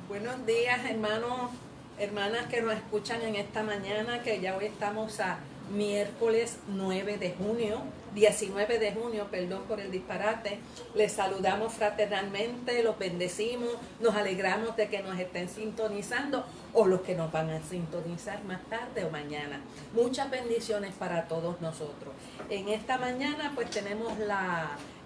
Buenos días, hermanos, hermanas que nos escuchan en esta mañana, que ya hoy estamos a miércoles 19 de junio, perdón por el disparate. Les saludamos fraternalmente, los bendecimos, nos alegramos de que nos estén sintonizando o los que nos van a sintonizar más tarde o mañana. Muchas bendiciones para todos nosotros. En esta mañana pues tenemos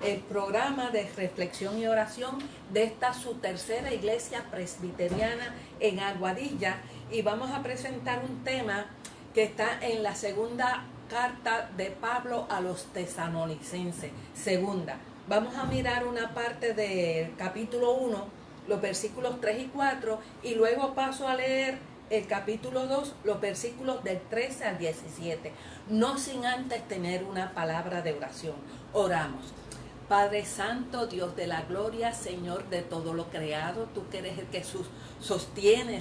el programa de reflexión y oración de esta su tercera iglesia presbiteriana en Aguadilla, y vamos a presentar un tema que está en la segunda carta de Pablo a los tesalonicenses. Segunda. Vamos a mirar una parte del capítulo 1, los versículos 3 y 4, y luego paso a leer el capítulo 2, los versículos del 13 al 17. No sin antes tener una palabra de oración. Oramos. Padre Santo, Dios de la gloria, Señor de todo lo creado, tú que eres el que sostiene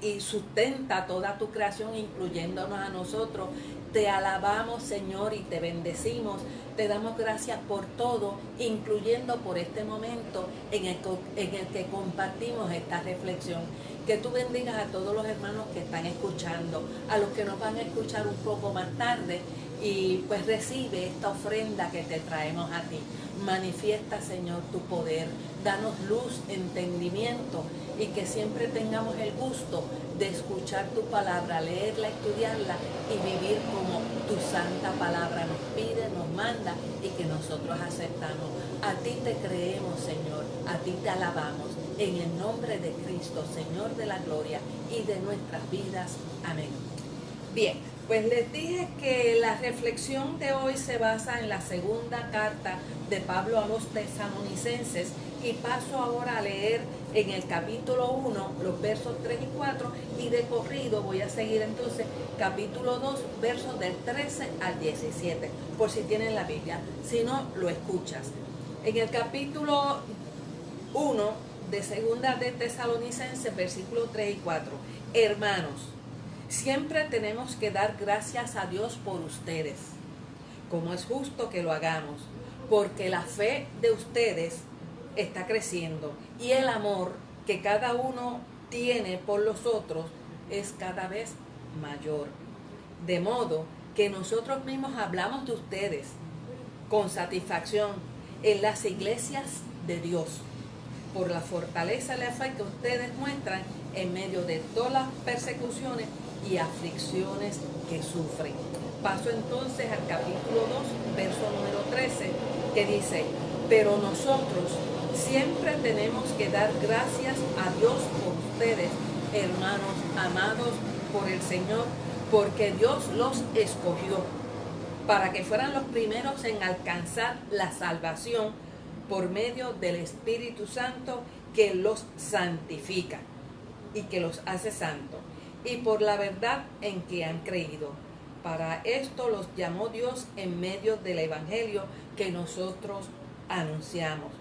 y sustenta toda tu creación, incluyéndonos a nosotros. Te alabamos, Señor, y te bendecimos. Te damos gracias por todo, incluyendo por este momento en el que compartimos esta reflexión. Que tú bendigas a todos los hermanos que están escuchando, a los que nos van a escuchar un poco más tarde, y pues recibe esta ofrenda que te traemos a ti. Manifiesta, Señor, tu poder, danos luz, entendimiento, y que siempre tengamos el gusto de escuchar tu palabra, leerla, estudiarla y vivir como tu santa palabra nos pide, nos manda y que nosotros aceptamos. A ti te creemos, Señor, a ti te alabamos, en el nombre de Cristo, Señor de la gloria y de nuestras vidas. Amén. Bien, pues les dije que la reflexión de hoy se basa en la segunda carta de Pablo a los tesalonicenses, y paso ahora a leer en el capítulo 1 los versos 3 y 4, y de corrido voy a seguir entonces capítulo 2, versos del 13 al 17, por si tienen la Biblia, si no, lo escuchas. En el capítulo 1 de segunda de Tesalonicenses, versículos 3 y 4, hermanos, siempre tenemos que dar gracias a Dios por ustedes, como es justo que lo hagamos, porque la fe de ustedes está creciendo y el amor que cada uno tiene por los otros es cada vez mayor. De modo que nosotros mismos hablamos de ustedes con satisfacción en las iglesias de Dios, por la fortaleza y la fe que ustedes muestran en medio de todas las persecuciones y aflicciones que sufren. Paso entonces al capítulo 2, verso número 13, que dice: pero nosotros siempre tenemos que dar gracias a Dios por ustedes, hermanos amados por el Señor, porque Dios los escogió para que fueran los primeros en alcanzar la salvación por medio del Espíritu Santo, que los santifica y que los hace santos, y por la verdad en que han creído. Para esto los llamó Dios en medio del Evangelio que nosotros anunciamos,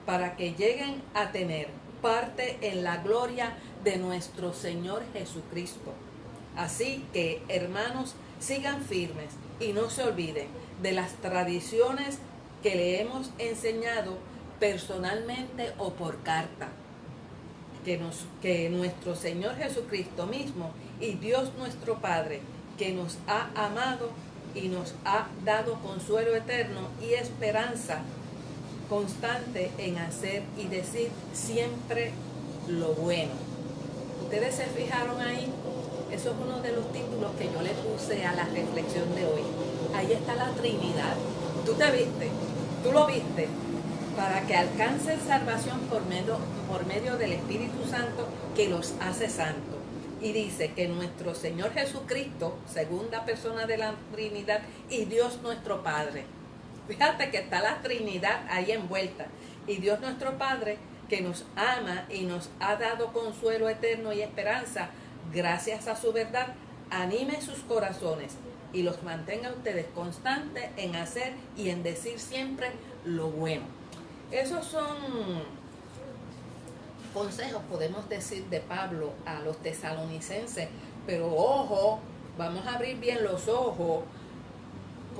para que lleguen a tener parte en la gloria de nuestro Señor Jesucristo. Así que, hermanos, sigan firmes y no se olviden de las tradiciones que le hemos enseñado personalmente o por carta, que nuestro Señor Jesucristo mismo y Dios nuestro Padre, que nos ha amado y nos ha dado consuelo eterno y esperanza constante en hacer y decir siempre lo bueno. ¿Ustedes se fijaron ahí? Eso es uno de los títulos que yo le puse a la reflexión de hoy. Ahí está la Trinidad. Tú te viste, tú lo viste, para que alcancen salvación por medio del Espíritu Santo que los hace santos. Y dice que nuestro Señor Jesucristo, segunda persona de la Trinidad, y Dios nuestro Padre. Fíjate que está la Trinidad ahí envuelta. Y Dios nuestro Padre, que nos ama y nos ha dado consuelo eterno y esperanza, gracias a su verdad, anime sus corazones y los mantenga a ustedes constantes en hacer y en decir siempre lo bueno. Esos son consejos, podemos decir, de Pablo a los tesalonicenses, pero ojo, vamos a abrir bien los ojos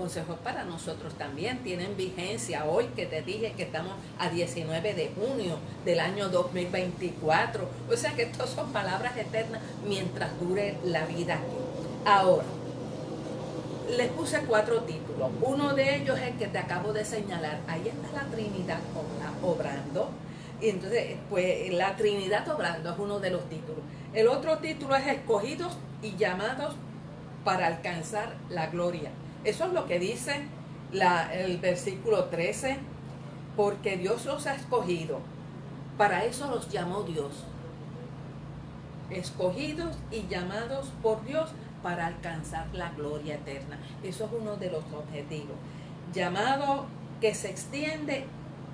consejos para nosotros también tienen vigencia hoy, que te dije que estamos a 19 de junio del año 2024. O sea que estas son palabras eternas mientras dure la vida aquí. Ahora, les puse 4 títulos. Uno de ellos es el que te acabo de señalar. Ahí está la Trinidad obrando. Y entonces, pues la Trinidad obrando es uno de los títulos. El otro título es escogidos y llamados para alcanzar la gloria. Eso es lo que dice el versículo 13. Porque Dios los ha escogido. Para eso los llamó Dios. Escogidos y llamados por Dios para alcanzar la gloria eterna. Eso es uno de los objetivos. Llamado que se extiende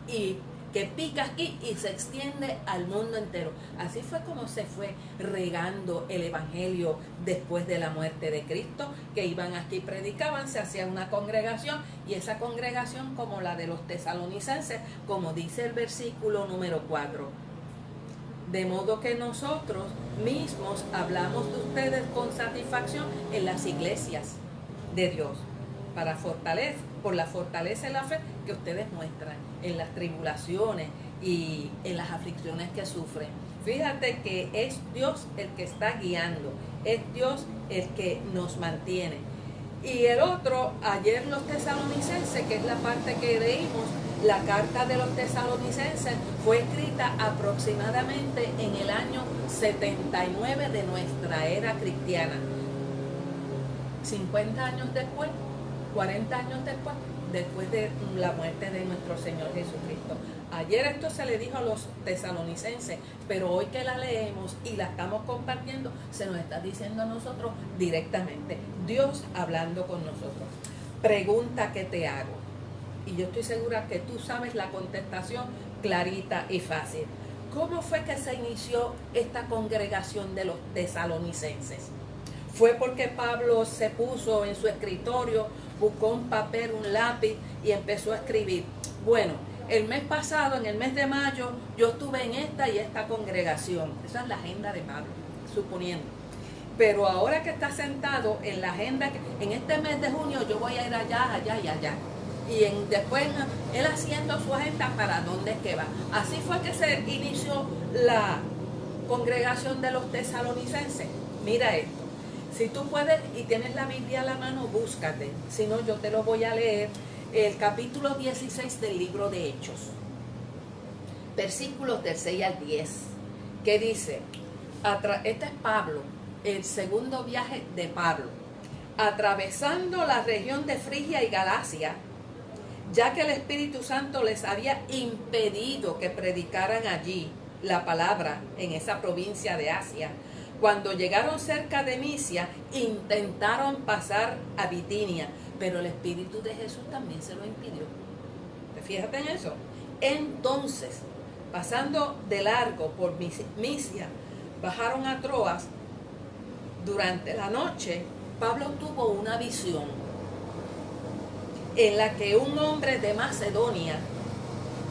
y que pica aquí y se extiende al mundo entero. Así fue como se fue regando el evangelio después de la muerte de Cristo, que iban aquí, predicaban, se hacía una congregación, y esa congregación, como la de los tesalonicenses, como dice el versículo número 4, de modo que nosotros mismos hablamos de ustedes con satisfacción en las iglesias de Dios, por la fortaleza y la fe que ustedes muestran en las tribulaciones y en las aflicciones que sufren. Fíjate que es Dios el que está guiando, es Dios el que nos mantiene. Y el otro, ayer los tesalonicenses, que es la parte que leímos, la carta de los tesalonicenses fue escrita aproximadamente en el año 79 de nuestra era cristiana. 50 años después, 40 años después de la muerte de nuestro Señor Jesucristo. Ayer esto se le dijo a los tesalonicenses, pero hoy que la leemos y la estamos compartiendo, se nos está diciendo a nosotros directamente, Dios hablando con nosotros. Pregunta que te hago, y yo estoy segura que tú sabes la contestación clarita y fácil. ¿Cómo fue que se inició esta congregación de los tesalonicenses? ¿Fue porque Pablo se puso en su escritorio, buscó un papel, un lápiz y empezó a escribir? Bueno, el mes pasado, en el mes de mayo, yo estuve en esta y esta congregación. Esa es la agenda de Pablo, suponiendo. Pero ahora que está sentado en la agenda, en este mes de junio yo voy a ir allá, allá y allá. Y después él haciendo su agenda para dónde es que va. Así fue que se inició la congregación de los tesalonicenses. Mira esto. Si tú puedes y tienes la Biblia a la mano, búscate. Si no, yo te lo voy a leer. El capítulo 16 del libro de Hechos. Versículos del 6 al 10. Que dice, este es Pablo, el segundo viaje de Pablo. Atravesando la región de Frigia y Galacia, ya que el Espíritu Santo les había impedido que predicaran allí la palabra en esa provincia de Asia. Cuando llegaron cerca de Misia, intentaron pasar a Bitinia, pero el Espíritu de Jesús también se lo impidió. Fíjate en eso. Entonces, pasando de largo por Misia, bajaron a Troas. Durante la noche, Pablo tuvo una visión en la que un hombre de Macedonia,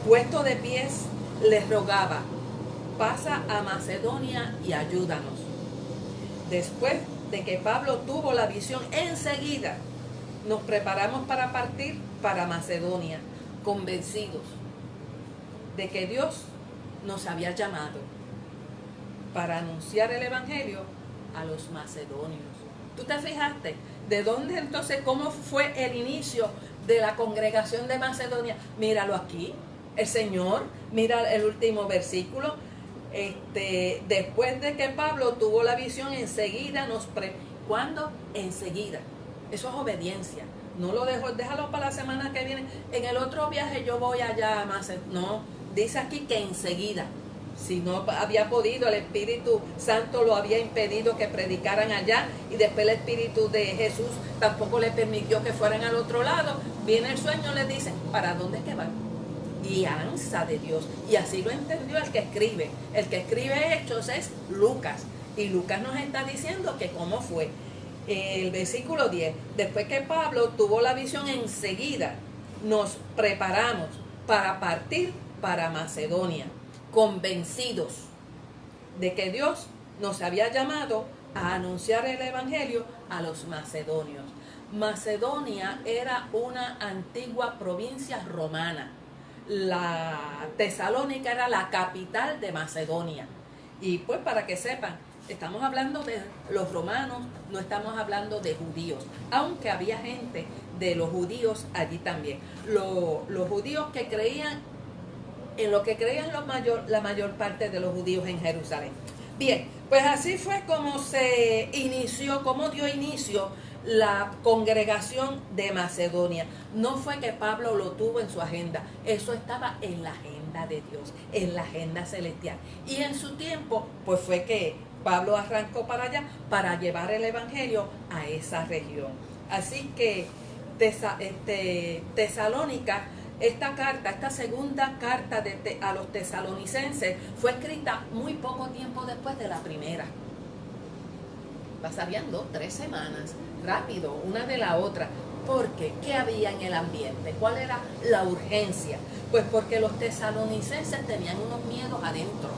puesto de pies, les rogaba, pasa a Macedonia y ayúdanos. Después de que Pablo tuvo la visión, enseguida nos preparamos para partir para Macedonia, convencidos de que Dios nos había llamado para anunciar el evangelio a los macedonios. ¿Tú te fijaste? ¿De dónde entonces, cómo fue el inicio de la congregación de Macedonia? Míralo aquí, el Señor, mira el último versículo. Después de que Pablo tuvo la visión, enseguida ¿cuándo? Enseguida. Eso es obediencia. No lo dejo, déjalo para la semana que viene. En el otro viaje yo voy allá a Macedonia. No, dice aquí que enseguida. Si no había podido, el Espíritu Santo lo había impedido que predicaran allá, y después el Espíritu de Jesús tampoco le permitió que fueran al otro lado. Viene el sueño, les dice, ¿para dónde es que van? Guianza de Dios. Y así lo entendió el que escribe. El que escribe Hechos es Lucas. Y Lucas nos está diciendo que cómo fue. El versículo 10. Después que Pablo tuvo la visión, enseguida nos preparamos para partir para Macedonia, convencidos de que Dios nos había llamado a anunciar el evangelio a los macedonios. Macedonia era una antigua provincia romana. La Tesalónica era la capital de Macedonia. Y pues para que sepan, estamos hablando de los romanos, no estamos hablando de judíos, aunque había gente de los judíos allí también. Los judíos que creían en lo que creían la mayor parte de los judíos en Jerusalén. Bien, pues así fue como se inició, como dio inicio la congregación de Macedonia. No fue que Pablo lo tuvo en su agenda, eso estaba en la agenda de Dios, en la agenda celestial. Y en su tiempo, pues fue que Pablo arrancó para allá para llevar el evangelio a esa región. Así que Tesalónica, esta carta, esta segunda carta a los tesalonicenses fue escrita muy poco tiempo después de la primera. Pasarían 2, 3 semanas, rápido, una de la otra. ¿Por qué? ¿Qué había en el ambiente? ¿Cuál era la urgencia? Pues porque los tesalonicenses tenían unos miedos adentro,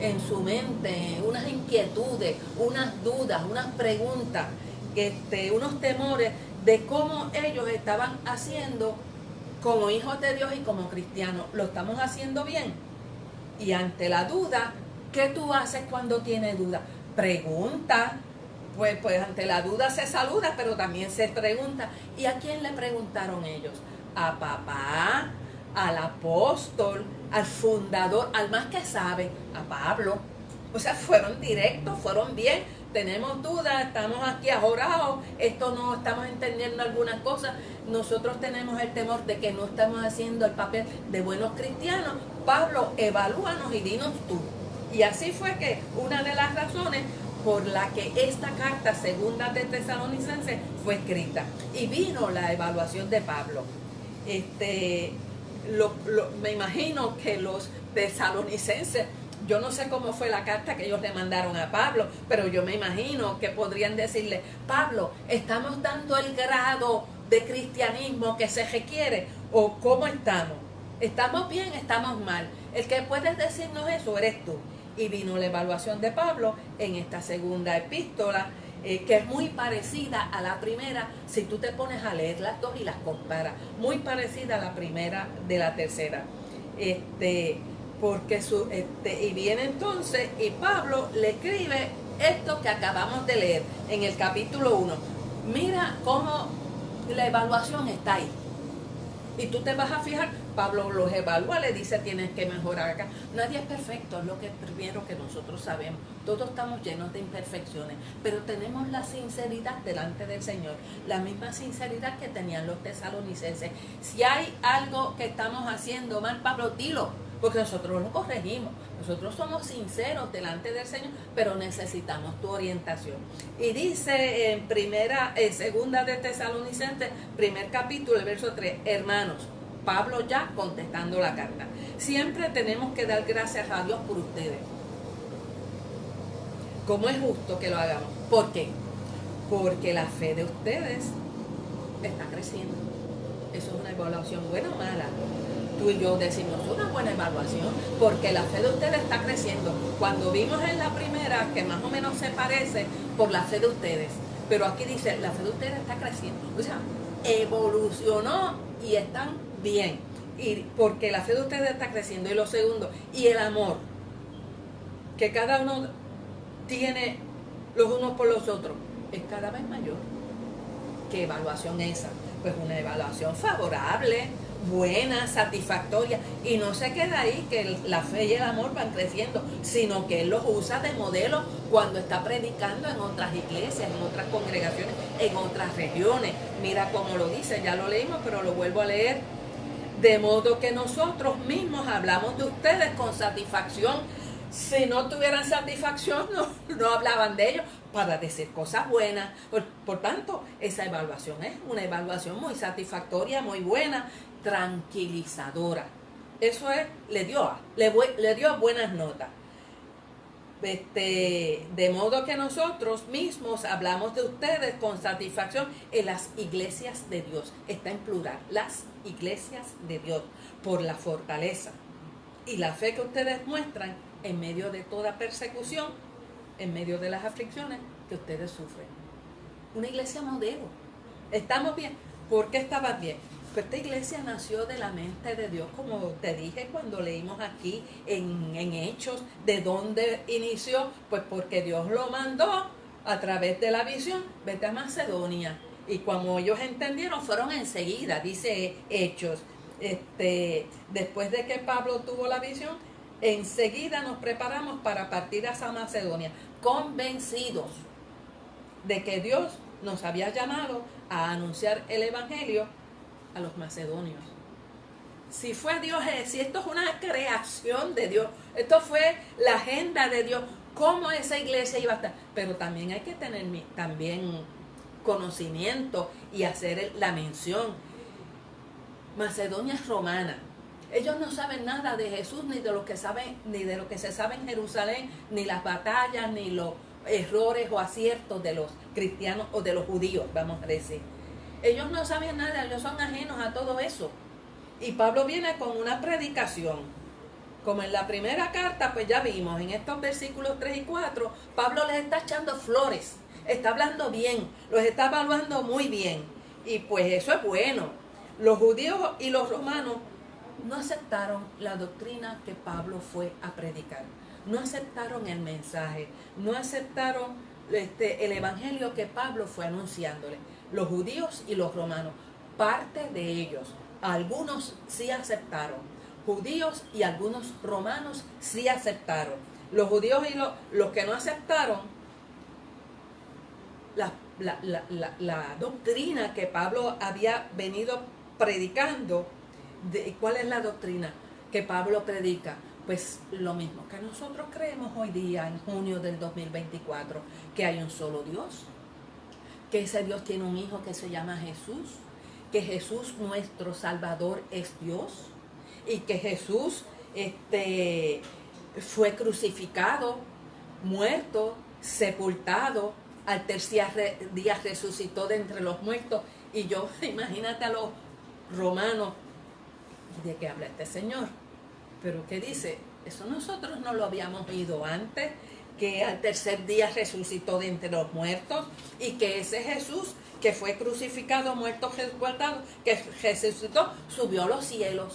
en su mente, unas inquietudes, unas dudas, unas preguntas, unos temores de cómo ellos estaban haciendo como hijos de Dios y como cristianos. ¿Lo estamos haciendo bien? Y ante la duda, ¿qué tú haces cuando tienes duda? Pregunta. Pues ante la duda se saluda, pero también se pregunta. ¿Y a quién le preguntaron ellos? A papá, al apóstol, al fundador, al más que sabe, a Pablo. O sea, fueron directos, fueron bien. Tenemos dudas, estamos aquí ajorados, esto no estamos entendiendo algunas cosas. Nosotros tenemos el temor de que no estamos haciendo el papel de buenos cristianos. Pablo, evalúanos y dinos tú. Y así fue que una de las razones por la que esta carta segunda de Tesalonicenses fue escrita. Y vino la evaluación de Pablo. Me imagino que los tesalonicenses, yo no sé cómo fue la carta que ellos le mandaron a Pablo, pero yo me imagino que podrían decirle: Pablo, ¿estamos dando el grado de cristianismo que se requiere? ¿O cómo estamos? ¿Estamos bien? ¿Estamos mal? El que puede decirnos eso eres tú. Y vino la evaluación de Pablo en esta segunda epístola, que es muy parecida a la primera, si tú te pones a leer las dos y las comparas, muy parecida a la primera de la tercera. Porque y viene entonces, y Pablo le escribe esto que acabamos de leer en el capítulo 1. Mira cómo la evaluación está ahí. Y tú te vas a fijar, Pablo los evalúa, le dice: tienes que mejorar acá. Nadie es perfecto, es lo que primero que nosotros sabemos. Todos estamos llenos de imperfecciones, pero tenemos la sinceridad delante del Señor, la misma sinceridad que tenían los tesalonicenses. Si hay algo que estamos haciendo mal, Pablo, dilo, porque nosotros lo corregimos. Nosotros somos sinceros delante del Señor, pero necesitamos tu orientación. Y dice en segunda de Tesalonicenses, primer capítulo, el verso 3, hermanos, Pablo ya contestando la carta: siempre tenemos que dar gracias a Dios por ustedes. ¿Cómo es justo que lo hagamos? ¿Por qué? Porque la fe de ustedes está creciendo. Eso es una evaluación buena o mala. Tú y yo decimos una buena evaluación, porque la fe de ustedes está creciendo. Cuando vimos en la primera que más o menos se parece por la fe de ustedes, pero aquí dice la fe de ustedes está creciendo. O sea, evolucionó y están bien. Y porque la fe de ustedes está creciendo. Y lo segundo, y el amor que cada uno tiene los unos por los otros es cada vez mayor. ¿Qué evaluación es esa? Pues una evaluación favorable, buena, satisfactoria, y no se queda ahí que la fe y el amor van creciendo, sino que él los usa de modelo cuando está predicando en otras iglesias, en otras congregaciones, en otras regiones. Mira cómo lo dice, ya lo leímos, pero lo vuelvo a leer: de modo que nosotros mismos hablamos de ustedes con satisfacción. Si no tuvieran satisfacción, no hablaban de ellos, para decir cosas buenas. Por tanto, esa evaluación es una evaluación muy satisfactoria, muy buena, tranquilizadora. Eso es, le dio buenas notas. De modo que nosotros mismos hablamos de ustedes con satisfacción en las iglesias de Dios. Está en plural, las iglesias de Dios, por la fortaleza y la fe que ustedes muestran en medio de toda persecución, en medio de las aflicciones que ustedes sufren. Una iglesia modelo. ¿Estamos bien? ¿Por qué estabas bien? Pues esta iglesia nació de la mente de Dios, como te dije cuando leímos aquí en Hechos, ¿de dónde inició? Pues porque Dios lo mandó a través de la visión, vete a Macedonia. Y cuando ellos entendieron, fueron enseguida, dice Hechos. Después de que Pablo tuvo la visión, enseguida nos preparamos para partir hacia Macedonia, convencidos de que Dios nos había llamado a anunciar el evangelio a los macedonios. Si fue Dios, si esto es una creación de Dios, esto fue la agenda de Dios, cómo esa iglesia iba a estar. Pero también hay que tener también conocimiento y hacer la mención. Macedonia es romana. Ellos no saben nada de Jesús, ni de lo que saben, ni de lo que se sabe en Jerusalén, ni las batallas, ni los errores o aciertos de los cristianos o de los judíos, vamos a decir. Ellos no saben nada, ellos son ajenos a todo eso. Y Pablo viene con una predicación. Como en la primera carta, pues ya vimos, en estos versículos 3 y 4, Pablo les está echando flores, está hablando bien, los está evaluando muy bien. Y pues eso es bueno. Los judíos y los romanos no aceptaron la doctrina que Pablo fue a predicar. No aceptaron el mensaje, no aceptaron el evangelio que Pablo fue anunciándole. Los judíos y los romanos, parte de ellos, algunos sí aceptaron. Judíos y algunos romanos sí aceptaron. Los judíos y los que no aceptaron la doctrina que Pablo había venido predicando. ¿Cuál es la doctrina que Pablo predica? Pues lo mismo que nosotros creemos hoy día, en junio del 2024, que hay un solo Dios, que ese Dios tiene un hijo que se llama Jesús, que Jesús nuestro Salvador es Dios, y que Jesús fue crucificado, muerto, sepultado, al tercer día resucitó de entre los muertos. Y yo, imagínate a los romanos, ¿de qué habla este señor? Pero ¿qué dice? Eso nosotros no lo habíamos oído antes, que al tercer día resucitó de entre los muertos, y que ese Jesús que fue crucificado, muerto, sepultado, que resucitó, subió a los cielos.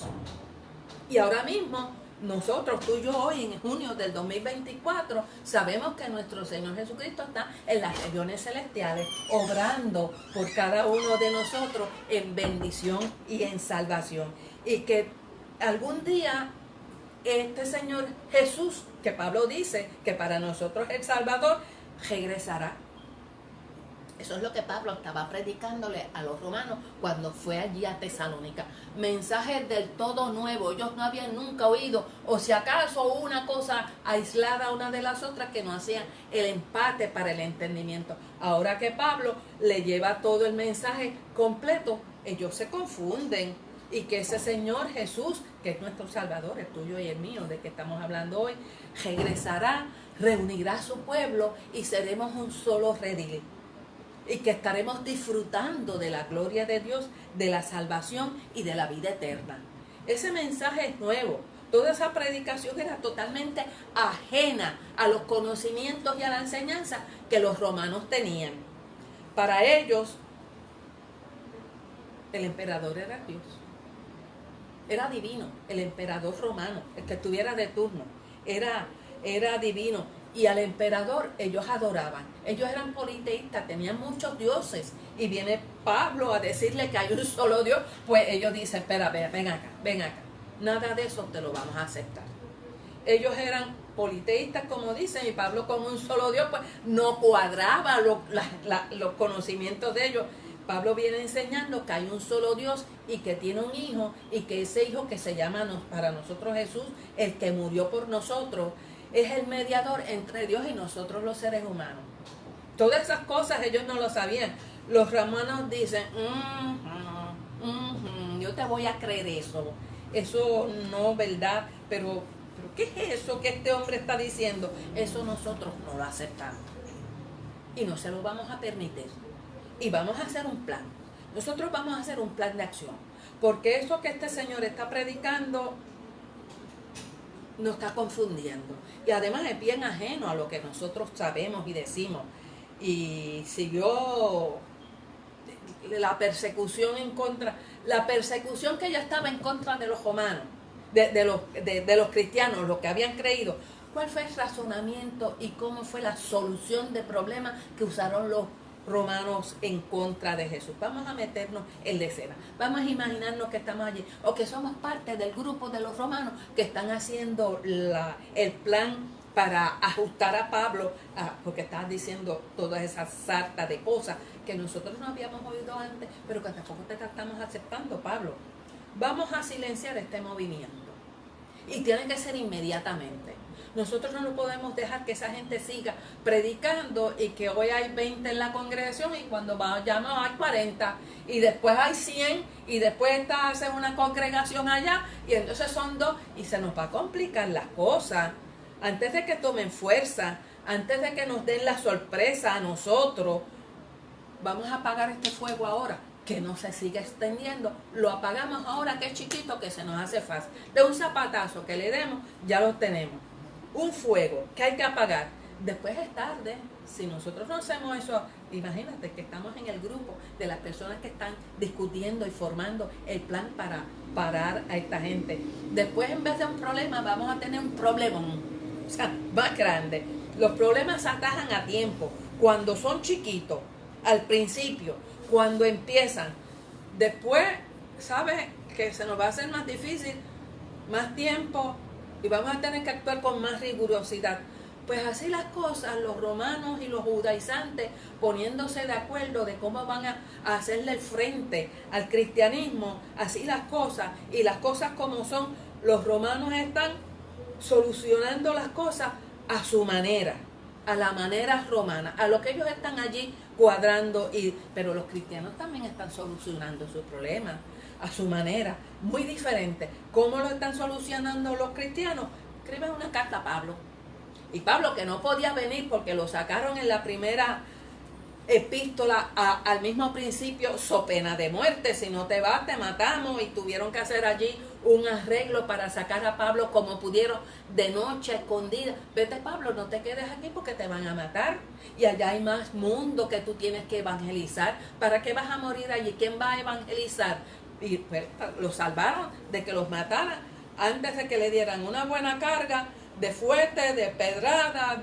Y ahora mismo, nosotros, tú y yo hoy en junio del 2024, sabemos que nuestro Señor Jesucristo está en las regiones celestiales, obrando por cada uno de nosotros en bendición y en salvación. Y que algún día este Señor Jesús, que Pablo dice que para nosotros es el Salvador, regresará. Eso es lo que Pablo estaba predicándole a los romanos cuando fue allí a Tesalónica. Mensajes del todo nuevo. Ellos no habían nunca oído, o si acaso una cosa aislada una de las otras, que no hacían el empate para el entendimiento. Ahora que Pablo le lleva todo el mensaje completo, ellos se confunden. Y que ese Señor Jesús, que es nuestro Salvador, el tuyo y el mío, de que estamos hablando hoy, regresará, reunirá a su pueblo y seremos un solo redil. Y que estaremos disfrutando de la gloria de Dios, de la salvación y de la vida eterna. Ese mensaje es nuevo. Toda esa predicación era totalmente ajena a los conocimientos y a la enseñanza que los romanos tenían. Para ellos, el emperador era Dios. Era divino, el emperador romano, el que estuviera de turno, era divino. Y al emperador ellos adoraban. Ellos eran politeístas, tenían muchos dioses. Y viene Pablo a decirle que hay un solo Dios. Pues ellos dicen, espera, ven acá. Nada de eso te lo vamos a aceptar. Ellos eran politeístas, como dicen, y Pablo con un solo Dios, pues no cuadraba los conocimientos de ellos. Pablo viene enseñando que hay un solo Dios y que tiene un hijo, y que ese hijo que se llama para nosotros Jesús, el que murió por nosotros, es el mediador entre Dios y nosotros los seres humanos. Todas esas cosas ellos no lo sabían. Los romanos dicen, yo te voy a creer eso. Eso no es verdad, pero ¿qué es eso que este hombre está diciendo? Eso nosotros no lo aceptamos. Y no se lo vamos a permitir. Y vamos a hacer un plan. Nosotros vamos a hacer un plan de acción. Porque eso que este señor está predicando nos está confundiendo. Y además es bien ajeno a lo que nosotros sabemos y decimos. Y si yo la persecución la persecución que ya estaba en contra de los romanos, de los cristianos, los que habían creído. ¿Cuál fue el razonamiento y cómo fue la solución de problemas que usaron los romanos en contra de Jesús? Vamos a meternos en la escena. Vamos a imaginarnos que estamos allí o que somos parte del grupo de los romanos que están haciendo el plan para ajustar a Pablo, porque estás diciendo toda esa sarta de cosas que nosotros no habíamos oído antes, pero que tampoco te estamos aceptando, Pablo. Vamos a silenciar este movimiento. Y tiene que ser inmediatamente. Nosotros no podemos dejar que esa gente siga predicando y que hoy hay 20 en la congregación y cuando vayamos hay 40 y después hay 100 y después hace una congregación allá y entonces son 2 y se nos va a complicar las cosas. Antes de que tomen fuerza, antes de que nos den la sorpresa a nosotros, vamos a apagar este fuego ahora, que no se siga extendiendo. Lo apagamos ahora que es chiquito, que se nos hace fácil. De un zapatazo que le demos, ya lo tenemos. Un fuego que hay que apagar. Después es tarde. Si nosotros no hacemos eso, imagínate que estamos en el grupo de las personas que están discutiendo y formando el plan para parar a esta gente. Después, en vez de un problema, vamos a tener un problemón. O sea, más grande. Los problemas se atajan a tiempo. Cuando son chiquitos, al principio, cuando empiezan. Después, ¿sabes? Que se nos va a hacer más difícil, más tiempo, y vamos a tener que actuar con más rigurosidad. Pues así las cosas, los romanos y los judaizantes poniéndose de acuerdo de cómo van a hacerle frente al cristianismo, así las cosas, y las cosas como son, los romanos están solucionando las cosas a su manera, a la manera romana, a lo que ellos están allí cuadrando, pero los cristianos también están solucionando sus problemas a su manera, muy diferente. ¿Cómo lo están solucionando los cristianos? Escriben una carta a Pablo. Y Pablo, que no podía venir porque lo sacaron en la primera epístola al mismo principio, so pena de muerte, si no te vas te matamos, y tuvieron que hacer allí un arreglo para sacar a Pablo como pudieron, de noche, escondida. Vete, Pablo, no te quedes aquí porque te van a matar, y allá hay más mundo que tú tienes que evangelizar. ¿Para qué vas a morir allí? ¿Quién va a evangelizar? Y pues los salvaron de que los mataran antes de que le dieran una buena carga de fuerte, de pedrada,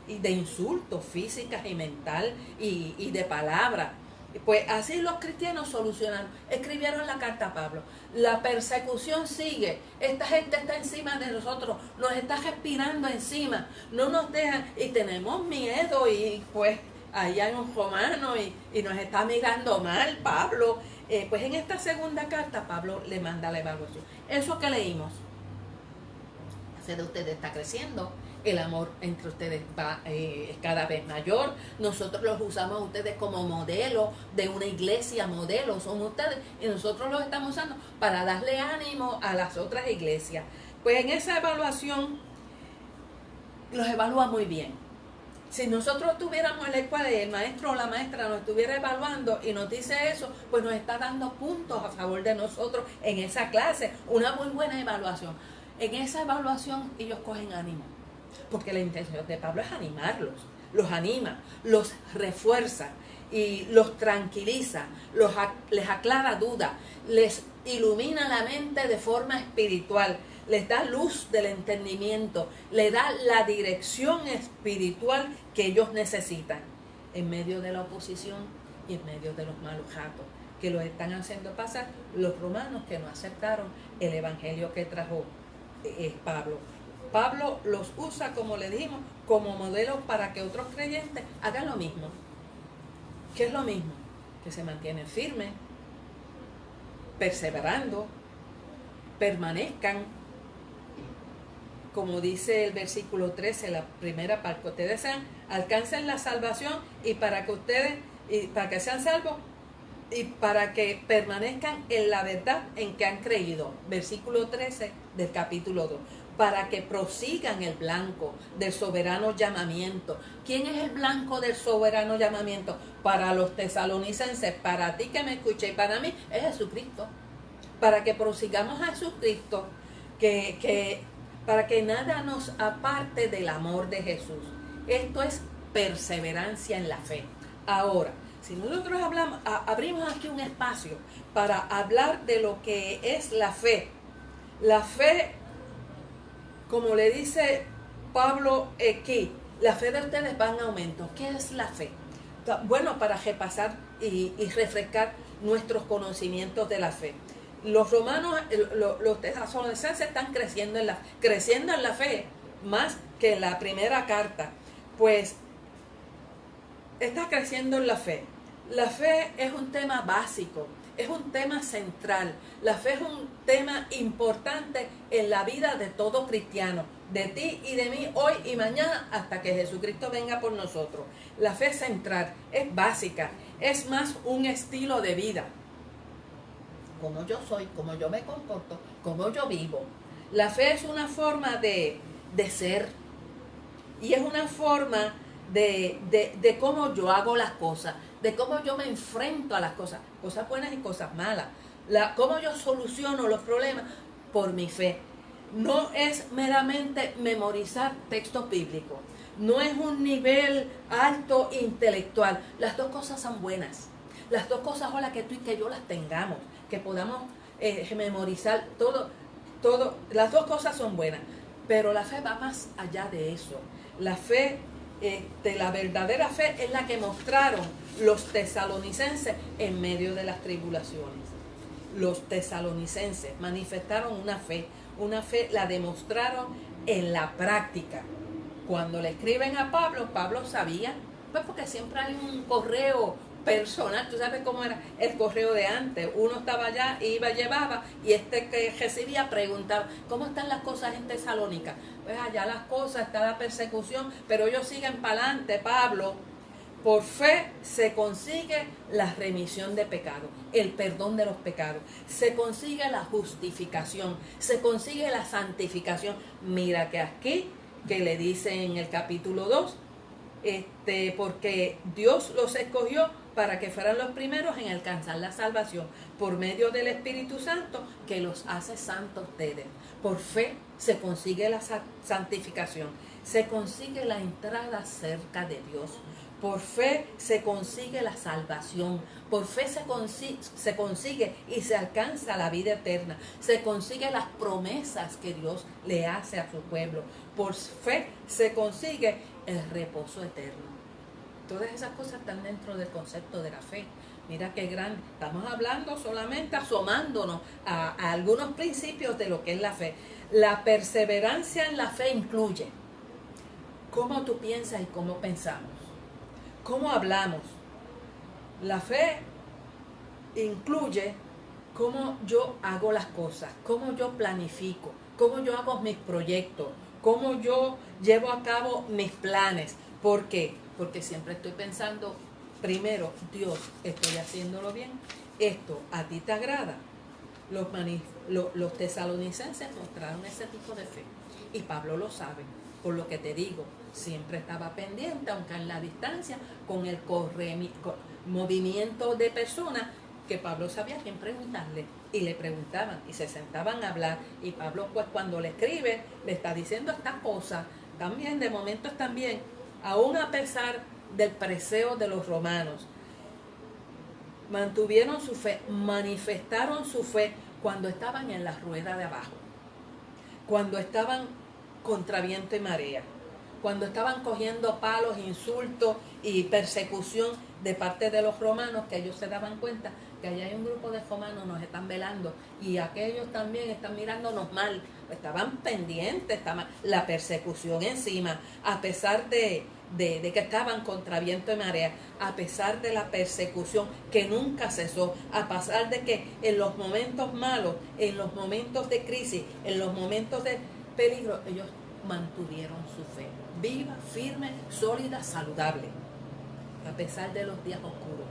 y de insultos físicas y mental y de palabras. Pues así los cristianos solucionaron, escribieron la carta a Pablo. La persecución sigue, esta gente está encima de nosotros, nos está respirando encima, no nos dejan y tenemos miedo, y pues ahí hay un romano y nos está mirando mal Pablo. Pues en esta segunda carta Pablo le manda la evaluación. Eso que leímos, la fe de ustedes está creciendo, el amor entre ustedes es cada vez mayor. Nosotros los usamos a ustedes como modelo de una iglesia, modelo son ustedes, y nosotros los estamos usando para darle ánimo a las otras iglesias. Pues en esa evaluación los evalúa muy bien. Si nosotros estuviéramos en la escuela y el maestro o la maestra nos estuviera evaluando y nos dice eso, pues nos está dando puntos a favor de nosotros en esa clase, una muy buena evaluación. En esa evaluación ellos cogen ánimo, porque la intención de Pablo es animarlos, los anima, los refuerza y los tranquiliza, les aclara dudas, les ilumina la mente de forma espiritual, les da luz del entendimiento, les da la dirección espiritual que ellos necesitan en medio de la oposición y en medio de los malos ratos que los están haciendo pasar los romanos que no aceptaron el evangelio que trajo Pablo. Pablo los usa, como le dijimos, como modelo para que otros creyentes hagan lo mismo. ¿Qué es lo mismo? Que se mantienen firmes, perseverando, permanezcan, como dice el versículo 13, la primera parte, que ustedes alcancen la salvación y para que sean salvos y para que permanezcan en la verdad en que han creído. Versículo 13 del capítulo 2. Para que prosigan el blanco del soberano llamamiento. ¿Quién es el blanco del soberano llamamiento? Para los tesalonicenses, para ti que me escuché y para mí, es Jesucristo. Para que prosigamos a Jesucristo, para que nada nos aparte del amor de Jesús. Esto es perseverancia en la fe. Ahora, Si nosotros abrimos aquí un espacio para hablar de lo que es la fe, como le dice Pablo aquí, la fe de ustedes va en aumento. ¿Qué es la fe? Bueno, para repasar y refrescar nuestros conocimientos de la fe. Los romanos, los tesalonicenses están creciendo en la fe más que en la primera carta. Pues está creciendo en la fe. La fe es un tema básico, es un tema central. La fe es un tema importante en la vida de todo cristiano, de ti y de mí, hoy y mañana, hasta que Jesucristo venga por nosotros. La fe es central, es básica, es más un estilo de vida. Como yo soy, como yo me comporto, como yo vivo. La fe es una forma de ser, y es una forma de cómo yo hago las cosas, de cómo yo me enfrento a las cosas buenas y cosas malas, cómo yo soluciono los problemas por mi fe. No es meramente memorizar textos bíblicos, no es un nivel alto intelectual. Las dos cosas son buenas, las dos cosas, ojalá que tú y que yo las tengamos, que podamos memorizar todo, las dos cosas son buenas, pero la fe va más allá de eso. La fe, la verdadera fe es la que mostraron los tesalonicenses en medio de las tribulaciones. Los tesalonicenses manifestaron una fe la demostraron en la práctica. Cuando le escriben a Pablo, Pablo sabía, pues porque siempre hay un correo personal. Tú sabes cómo era el correo de antes. Uno estaba allá, iba, llevaba, y que recibía preguntaba, ¿cómo están las cosas en Tesalónica? Pues allá las cosas, está la persecución, pero ellos siguen para adelante, Pablo. Por fe se consigue la remisión de pecados, el perdón de los pecados, se consigue la justificación, se consigue la santificación. Mira que aquí, que le dice en el capítulo 2, porque Dios los escogió para que fueran los primeros en alcanzar la salvación por medio del Espíritu Santo, que los hace santos ustedes. Por fe se consigue la santificación, se consigue la entrada cerca de Dios. Por fe se consigue la salvación, por fe se consigue y se alcanza la vida eterna, se consigue las promesas que Dios le hace a su pueblo, por fe se consigue el reposo eterno. Todas esas cosas están dentro del concepto de la fe. Mira qué grande, estamos hablando solamente asomándonos a algunos principios de lo que es la fe. La perseverancia en la fe incluye cómo tú piensas y cómo pensamos. ¿Cómo hablamos? La fe incluye cómo yo hago las cosas, cómo yo planifico, cómo yo hago mis proyectos, cómo yo llevo a cabo mis planes. ¿Por qué? Porque siempre estoy pensando, primero, Dios, estoy haciéndolo bien, esto a ti te agrada. Los tesalonicenses mostraron ese tipo de fe y Pablo lo sabe. Por lo que te digo, siempre estaba pendiente, aunque en la distancia, con el movimiento de personas que Pablo sabía a quién preguntarle. Y le preguntaban y se sentaban a hablar. Y Pablo, pues cuando le escribe, le está diciendo estas cosas. También, de momentos también, aún a pesar del preseo de los romanos, mantuvieron su fe, manifestaron su fe cuando estaban en la rueda de abajo. Cuando estaban contra viento y marea, cuando estaban cogiendo palos, insultos y persecución de parte de los romanos, que ellos se daban cuenta que allá hay un grupo de romanos, nos están velando, y aquellos también están mirándonos mal, estaban pendientes, estaba la persecución encima, a pesar de que estaban contra viento y marea, a pesar de la persecución que nunca cesó, a pesar de que en los momentos malos, en los momentos de crisis, en los momentos de peligro, ellos mantuvieron su fe viva, firme, sólida, saludable. A pesar de los días oscuros,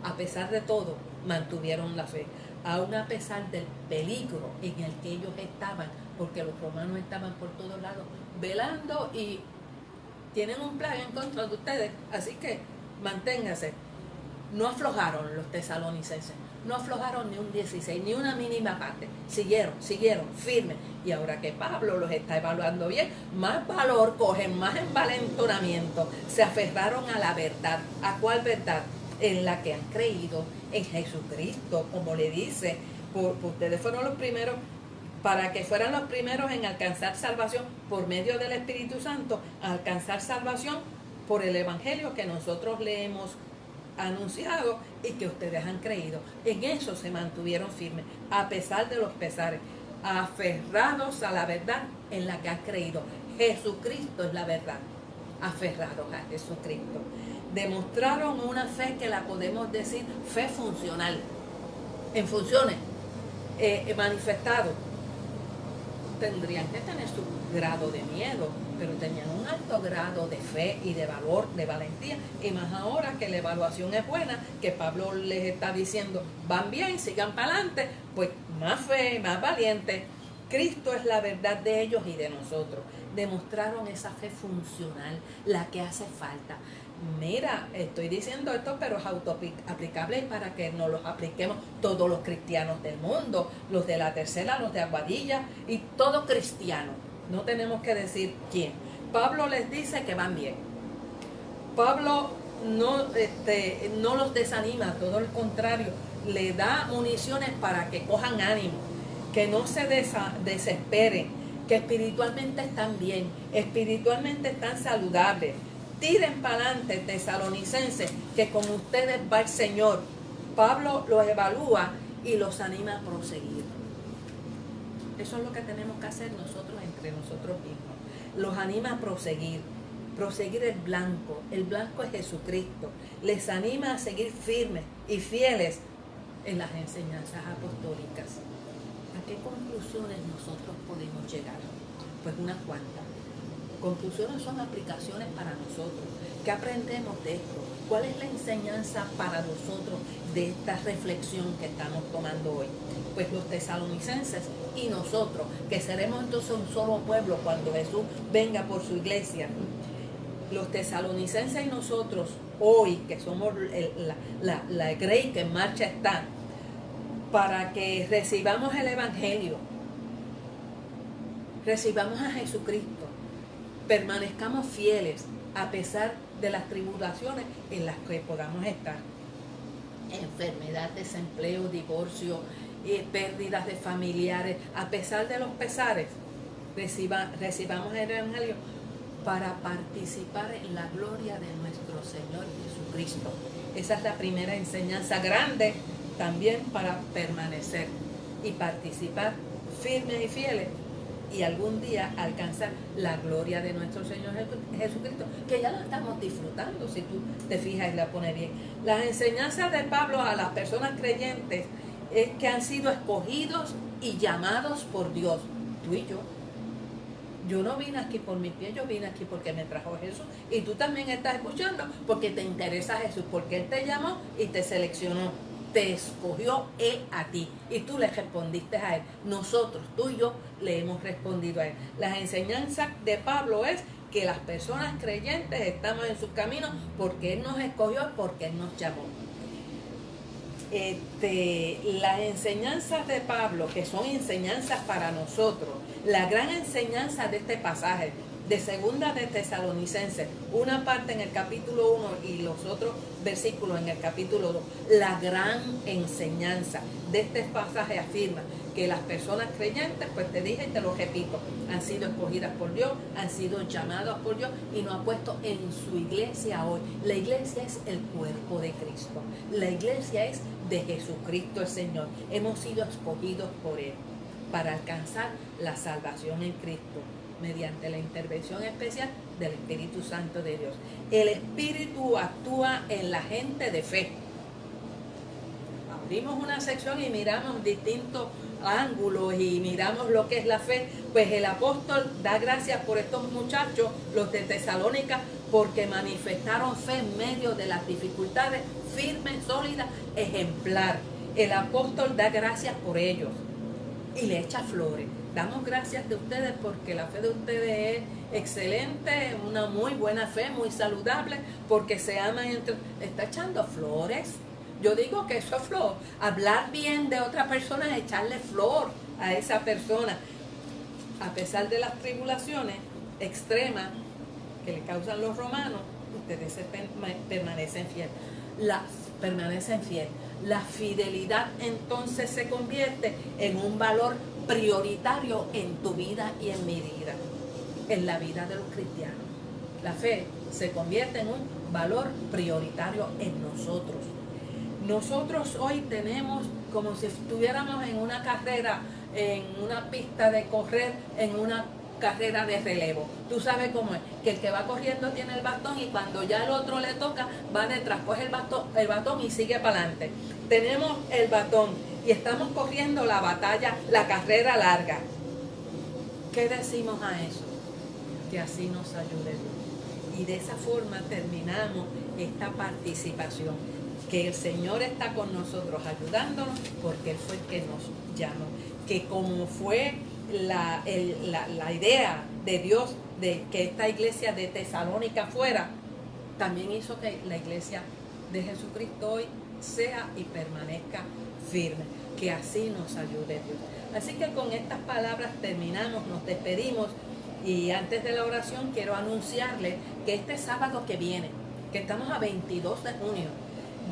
a pesar de todo, mantuvieron la fe, aún a pesar del peligro en el que ellos estaban, porque los romanos estaban por todos lados velando y tienen un plan en contra de ustedes, así que manténganse. No aflojaron los tesalonicenses, no aflojaron ni un 16, ni una mínima parte. Siguieron firmes. Y ahora que Pablo los está evaluando bien, más valor cogen, más envalentonamiento. Se aferraron a la verdad. ¿A cuál verdad? en la que han creído en Jesucristo, como le dice, ustedes fueron los primeros, para que fueran los primeros en alcanzar salvación por medio del Espíritu Santo, alcanzar salvación por el Evangelio que nosotros le hemos anunciado y que ustedes han creído. En eso se mantuvieron firmes, a pesar de los pesares, aferrados a la verdad en la que han creído. Jesucristo es la verdad, aferrados a Jesucristo. Demostraron una fe que la podemos decir fe funcional, en funciones, manifestado. Tendrían que tener su grado de miedo, pero tenían un alto grado de fe y de valor, de valentía, y más ahora que la evaluación es buena, que Pablo les está diciendo, van bien, sigan para adelante, pues más fe, más valiente. Cristo es la verdad de ellos y de nosotros. Demostraron esa fe funcional, la que hace falta. Mira, estoy diciendo esto, pero es autoaplicable para que nos lo apliquemos todos los cristianos del mundo, los de la Tercera, los de Aguadilla y todo cristiano. No tenemos que decir quién. Pablo les dice que van bien. Pablo no los desanima, todo lo contrario, le da municiones para que cojan ánimo, que no se desesperen, que espiritualmente están bien, espiritualmente están saludables. Tiren para adelante, tesalonicenses, que con ustedes va el Señor. Pablo los evalúa y los anima a proseguir. Eso es lo que tenemos que hacer nosotros entre nosotros mismos. Los anima a proseguir el blanco. El blanco es Jesucristo. Les anima a seguir firmes y fieles en las enseñanzas apostólicas. ¿A qué conclusiones nosotros podemos llegar? Pues unas cuantas. Conclusiones son aplicaciones para nosotros. ¿Qué aprendemos de esto? ¿Cuál es la enseñanza para nosotros de esta reflexión que estamos tomando hoy? Pues los tesalonicenses y nosotros, que seremos entonces un solo pueblo cuando Jesús venga por su iglesia. Los tesalonicenses y nosotros, hoy, que somos la grey que en marcha está, para que recibamos el Evangelio, recibamos a Jesucristo, permanezcamos fieles a pesar de las tribulaciones en las que podamos estar. Enfermedad, desempleo, divorcio, pérdidas de familiares, a pesar de los pesares, recibamos el Evangelio para participar en la gloria de nuestro Señor Jesucristo. Esa es la primera enseñanza grande también para permanecer y participar firmes y fieles y algún día alcanzar la gloria de nuestro Señor Jesucristo, que ya la estamos disfrutando, si tú te fijas y la pones bien. Las enseñanzas de Pablo a las personas creyentes es que han sido escogidos y llamados por Dios, tú y yo. Yo no vine aquí por mis pies, yo vine aquí porque me trajo Jesús, y tú también estás escuchando porque te interesa Jesús, porque Él te llamó y te seleccionó. Te escogió Él a ti y tú le respondiste a Él. Nosotros, tú y yo, le hemos respondido a Él. Las enseñanzas de Pablo es que las personas creyentes estamos en su camino porque Él nos escogió, porque Él nos llamó. Las enseñanzas de Pablo, que son enseñanzas para nosotros, la gran enseñanza de este pasaje, de segunda de Tesalonicenses, una parte en el capítulo 1 y los otros versículos en el capítulo 2, la gran enseñanza de este pasaje afirma que las personas creyentes, pues te dije y te lo repito, han sido escogidas por Dios, han sido llamadas por Dios y nos ha puesto en su iglesia hoy. La iglesia es el cuerpo de Cristo, la iglesia es de Jesucristo el Señor. Hemos sido escogidos por Él para alcanzar la salvación en Cristo, mediante la intervención especial del Espíritu Santo de Dios. El Espíritu actúa en la gente de fe. Abrimos una sección y miramos distintos ángulos y miramos lo que es la fe. Pues el apóstol da gracias por estos muchachos, los de Tesalónica, porque manifestaron fe en medio de las dificultades, firme, sólida, ejemplar. El apóstol da gracias por ellos y le echa flores. Damos gracias de ustedes porque la fe de ustedes es excelente, una muy buena fe, muy saludable, porque se aman entre... Está echando flores. Yo digo que eso es flor. Hablar bien de otra persona es echarle flor a esa persona. A pesar de las tribulaciones extremas, que le causan los romanos, ustedes permanecen fieles. La fidelidad entonces se convierte en un valor prioritario en tu vida y en mi vida, en la vida de los cristianos. La fe se convierte en un valor prioritario en nosotros. Nosotros hoy tenemos como si estuviéramos en una carrera, en una pista de correr, en una carrera de relevo. Tú sabes cómo es, que el que va corriendo tiene el bastón y cuando ya el otro le toca, va detrás, coge el bastón y sigue para adelante. Tenemos el bastón y estamos corriendo la batalla, la carrera larga. ¿Qué decimos a eso? Que así nos ayude Dios. Y de esa forma terminamos esta participación. Que el Señor está con nosotros ayudándonos porque Él fue el que nos llamó. Que como fue la idea de Dios de que esta iglesia de Tesalónica fuera, también hizo que la iglesia de Jesucristo hoy sea y permanezca firme. Que así nos ayude Dios. Así que con estas palabras terminamos, nos despedimos y antes de la oración quiero anunciarles que este sábado que viene, que estamos a 22 de junio,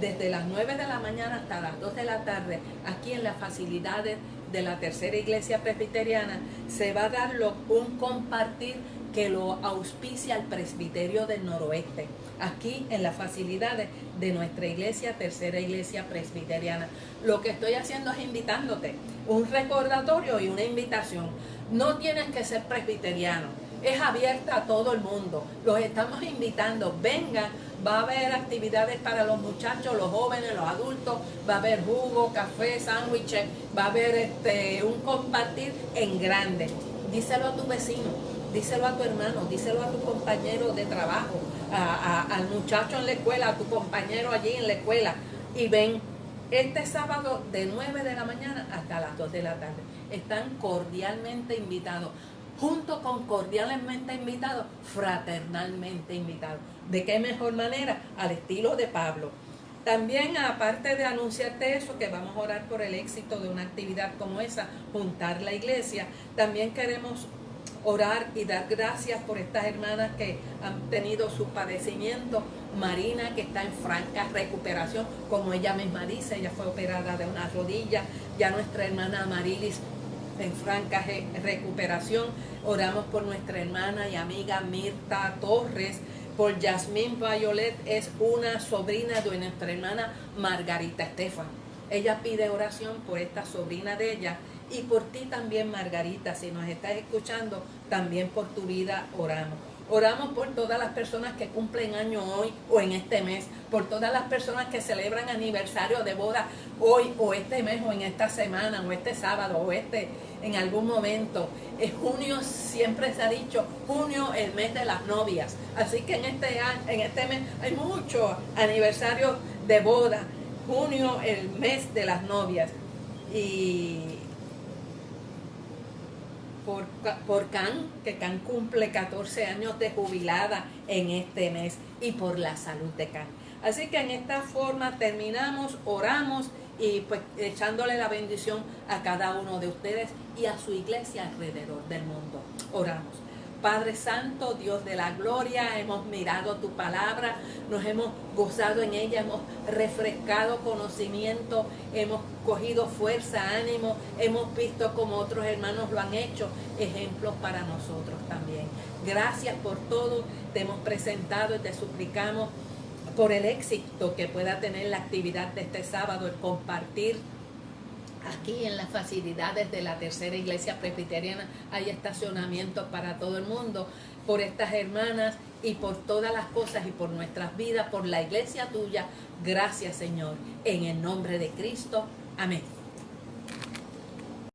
desde las 9 de la mañana hasta las 2 de la tarde, aquí en las facilidades de la Tercera Iglesia Presbiteriana, se va a dar un compartir que lo auspicia el Presbiterio del Noroeste, aquí en las facilidades de nuestra iglesia, Tercera Iglesia Presbiteriana. Lo que estoy haciendo es invitándote, un recordatorio y una invitación. No tienes que ser presbiteriano, es abierta a todo el mundo. Los estamos invitando, vengan. Va a haber actividades para los muchachos, los jóvenes, los adultos, va a haber jugo, café, sándwiches, va a haber un compartir en grande. Díselo a tu vecino, díselo a tu hermano, díselo a tu compañero de trabajo, al muchacho en la escuela, a tu compañero allí en la escuela. Y ven, este sábado de 9 de la mañana hasta las 2 de la tarde. Están cordialmente invitados. Junto con cordialmente invitados, fraternalmente invitados. ¿De qué mejor manera? Al estilo de Pablo. También, aparte de anunciarte eso, que vamos a orar por el éxito de una actividad como esa, juntar la iglesia, también queremos orar y dar gracias por estas hermanas que han tenido su padecimiento. Marina, que está en franca recuperación, como ella misma dice, ella fue operada de una rodilla. Ya nuestra hermana Marilis en franca recuperación. Oramos por nuestra hermana y amiga Mirta Torres, por Yasmín Violet, es una sobrina de nuestra hermana Margarita Estefan. Ella pide oración por esta sobrina de ella y por ti también, Margarita, si nos estás escuchando, también por tu vida oramos. Oramos por todas las personas que cumplen año hoy o en este mes, por todas las personas que celebran aniversario de boda hoy o este mes o en esta semana o este sábado o en algún momento. En junio siempre se ha dicho, junio el mes de las novias. Así que en este mes hay muchos aniversarios de boda. Junio el mes de las novias. Y por Can, que Can cumple 14 años de jubilada en este mes, y por la salud de Can. Así que en esta forma terminamos, oramos y pues echándole la bendición a cada uno de ustedes y a su iglesia alrededor del mundo. Oramos. Padre Santo, Dios de la gloria, hemos mirado tu palabra, nos hemos gozado en ella, hemos refrescado conocimiento, hemos cogido fuerza, ánimo, hemos visto como otros hermanos lo han hecho, ejemplos para nosotros también. Gracias por todo, te hemos presentado y te suplicamos por el éxito que pueda tener la actividad de este sábado, el compartir. Aquí en las facilidades de la Tercera Iglesia Presbiteriana hay estacionamiento para todo el mundo, por estas hermanas y por todas las cosas y por nuestras vidas, por la iglesia tuya. Gracias, Señor, en el nombre de Cristo. Amén.